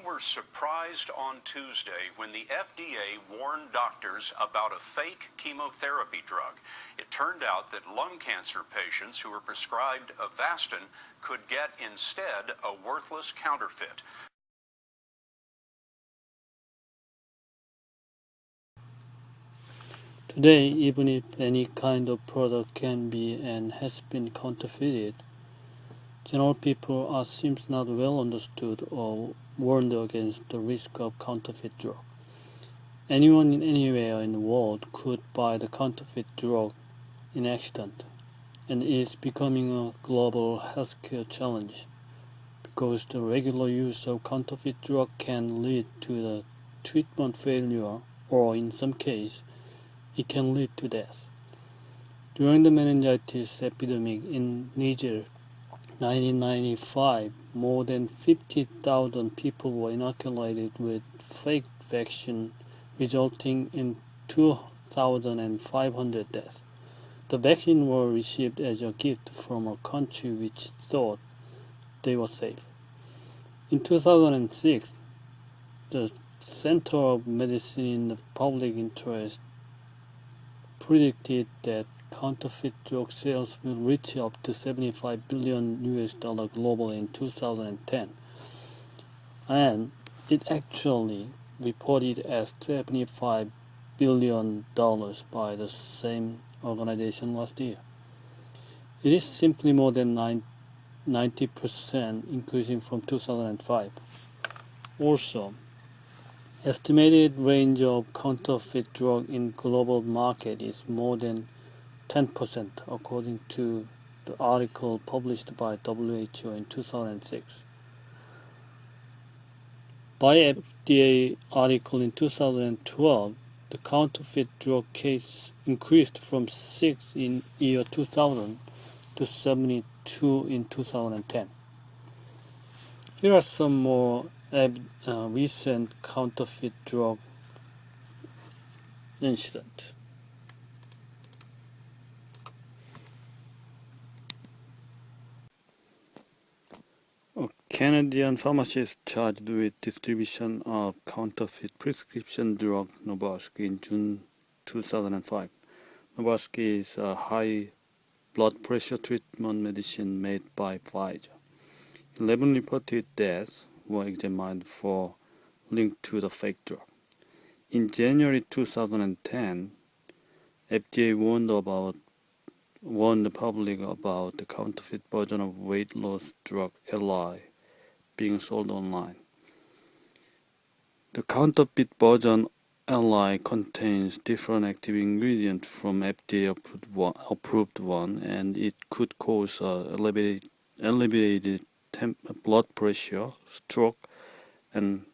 were surprised on Tuesday when the FDA warned doctors about a fake chemotherapy drug. It turned out that lung cancer patients who were prescribed Avastin could get instead a worthless counterfeit. Today, even if any kind of product can be and has been counterfeited, general people are seems not well understood or warned against the risk of counterfeit drug. Anyone anywhere in the world could buy the counterfeit drug in accident, and it is becoming a global healthcare challenge because the regular use of counterfeit drug can lead to the treatment failure or in some cases it can lead to death. During the meningitis epidemic in Niger, 1995, more than 50,000 people were inoculated with fake vaccine, resulting in 2,500 deaths. The vaccine were received as a gift from a country which thought they were safe. In 2006, the Center of Medicine in the Public Interest predicted that counterfeit drug sales will reach up to $75 billion globally in 2010, and it actually reported as $75 billion by the same organization last year. It is simply more than 90% increasing from 2005. Also, estimated range of counterfeit drug in global market is more than 10% according to the article published by WHO in 2006. By FDA article in 2012, the counterfeit drug case increased from 6 in year 2000 to 72 in 2010. Here are some more recent counterfeit drug incidents. A Canadian pharmacist charged with distribution of counterfeit prescription drug Novarski in June 2005. Novarski is a high blood pressure treatment medicine made by Pfizer. 11 reported deaths were examined for link to the fake drug. In January 2010, FDA warned the public about the counterfeit version of weight loss drug Ally being sold online. The counterfeit version Ally contains different active ingredients from FDA approved one, and it could cause elevated blood pressure, stroke, and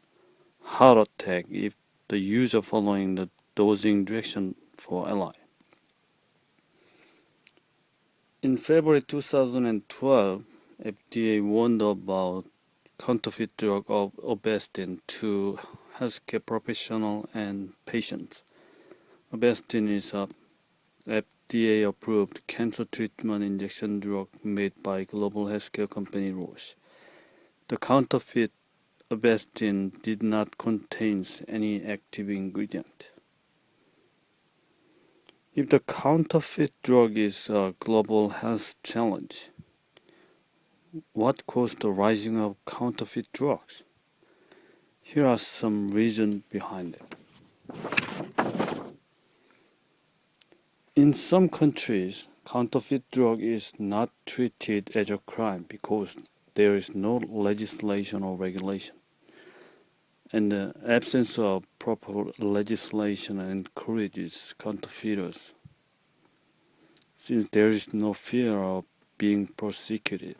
heart attack if the user following the dosing direction for Ally. In February 2012, FDA warned about counterfeit drug of Avastin to healthcare professionals and patients. Avastin is a FDA-approved cancer treatment injection drug made by global healthcare company Roche. The counterfeit Avastin did not contain any active ingredient. If the counterfeit drug is a global health challenge, what caused the rising of counterfeit drugs? Here are some reasons behind it. In some countries, counterfeit drug is not treated as a crime because there is no legislation or regulation. And the absence of proper legislation encourages counterfeiters, since there is no fear of being prosecuted.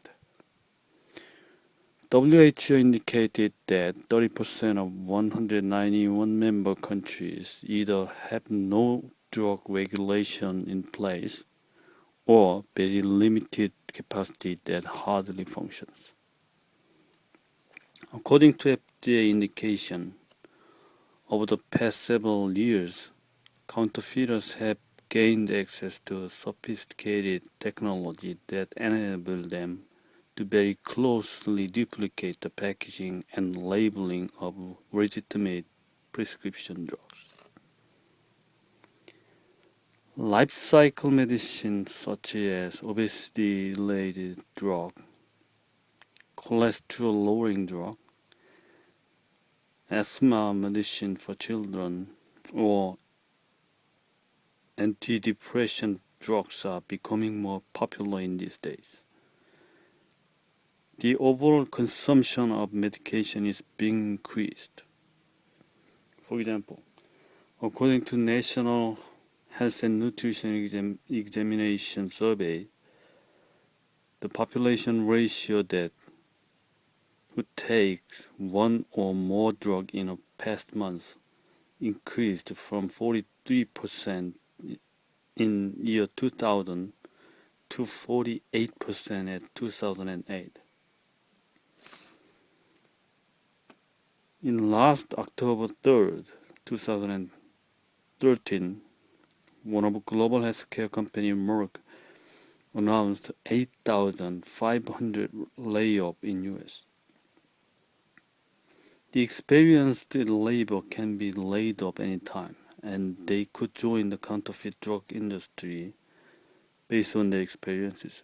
WHO indicated that 30% of 191 member countries either have no drug regulation in place or very limited capacity that hardly functions. According to FDA indication, over the past several years, counterfeiters have gained access to sophisticated technology that enable them to very closely duplicate the packaging and labeling of legitimate prescription drugs. Life cycle medicine such as obesity-related drug, cholesterol-lowering drug, asthma medicine for children, or antidepressant drugs are becoming more popular in these days. The overall consumption of medication is being increased. For example, according to National Health and Nutrition Examination Survey, the population ratio that who takes one or more drug in a past month increased from 43% in year 2000 to 48% at 2008. In last October 3rd, 2013, one of global healthcare company Merck announced 8,500 layoffs in US. The experienced labor can be laid off anytime, and they could join the counterfeit drug industry based on their experiences.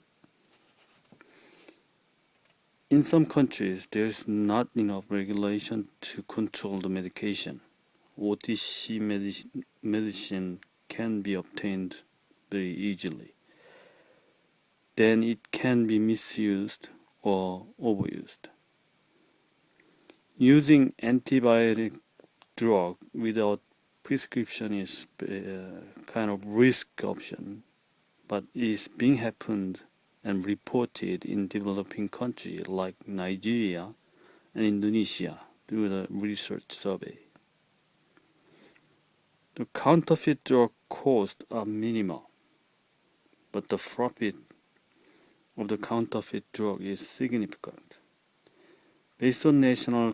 In some countries, there is not enough regulation to control the medication. OTC medicine can be obtained very easily. Then it can be misused or overused. Using antibiotic drug without prescription is a kind of risk option, but it is being happened and reported in developing countries like Nigeria and Indonesia through the research survey. The counterfeit drug costs are minimal, but the profit of the counterfeit drug is significant. Based on National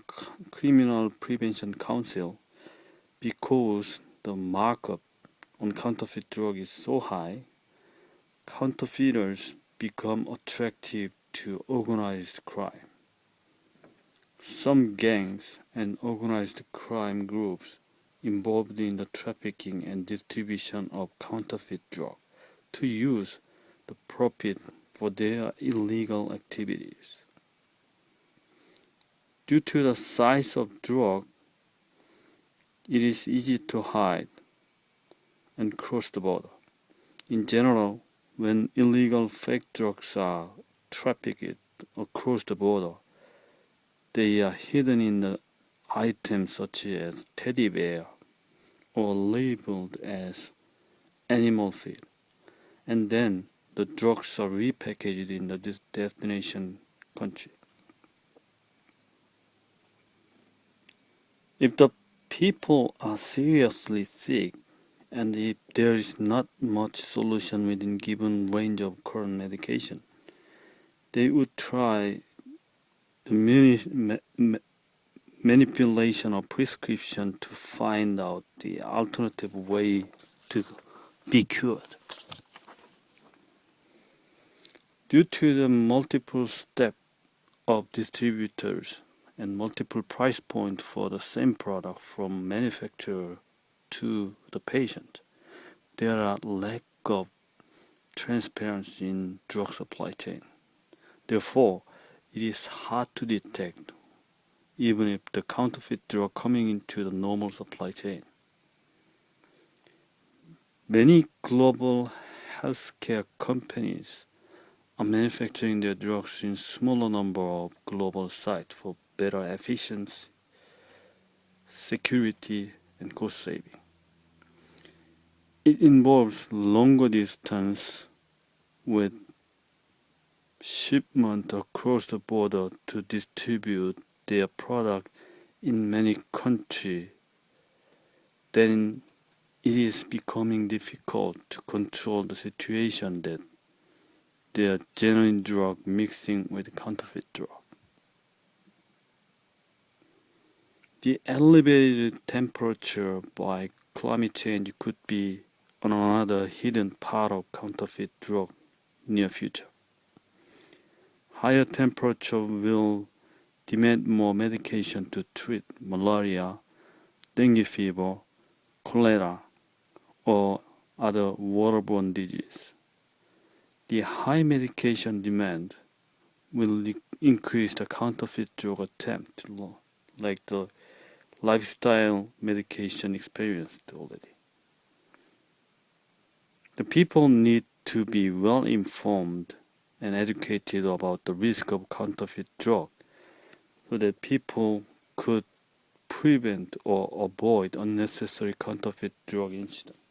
Criminal Prevention Council, because the markup on counterfeit drug is so high, counterfeiters become attractive to organized crime. Some gangs and organized crime groups involved in the trafficking and distribution of counterfeit drugs to use the profit for their illegal activities. Due to the size of drug, it is easy to hide and cross the border. In general, when illegal fake drugs are trafficked across the border, they are hidden in the items such as teddy bear or labeled as animal feed, and then the drugs are repackaged in the destination country. If the people are seriously sick, and if there is not much solution within given range of current medication, they would try the manipulation of prescription to find out the alternative way to be cured. Due to the multiple steps of distributors and multiple price points for the same product from manufacturer to the patient, there are lack of transparency in drug supply chain. Therefore, it is hard to detect even if the counterfeit drug coming into the normal supply chain. Many global healthcare companies are manufacturing their drugs in smaller number of global sites for better efficiency, security, and cost saving. It involves longer distance with shipment across the border to distribute their product in many countries. Then it is becoming difficult to control the situation that there are genuine drug mixing with counterfeit drug. The elevated temperature by climate change could be another hidden part of counterfeit drug near future. Higher temperature will demand more medication to treat malaria, dengue fever, cholera, or other waterborne diseases. The high medication demand will increase the counterfeit drug attempt, like the lifestyle medication experienced already. The people need to be well informed and educated about the risk of counterfeit drug so that people could prevent or avoid unnecessary counterfeit drug incidents.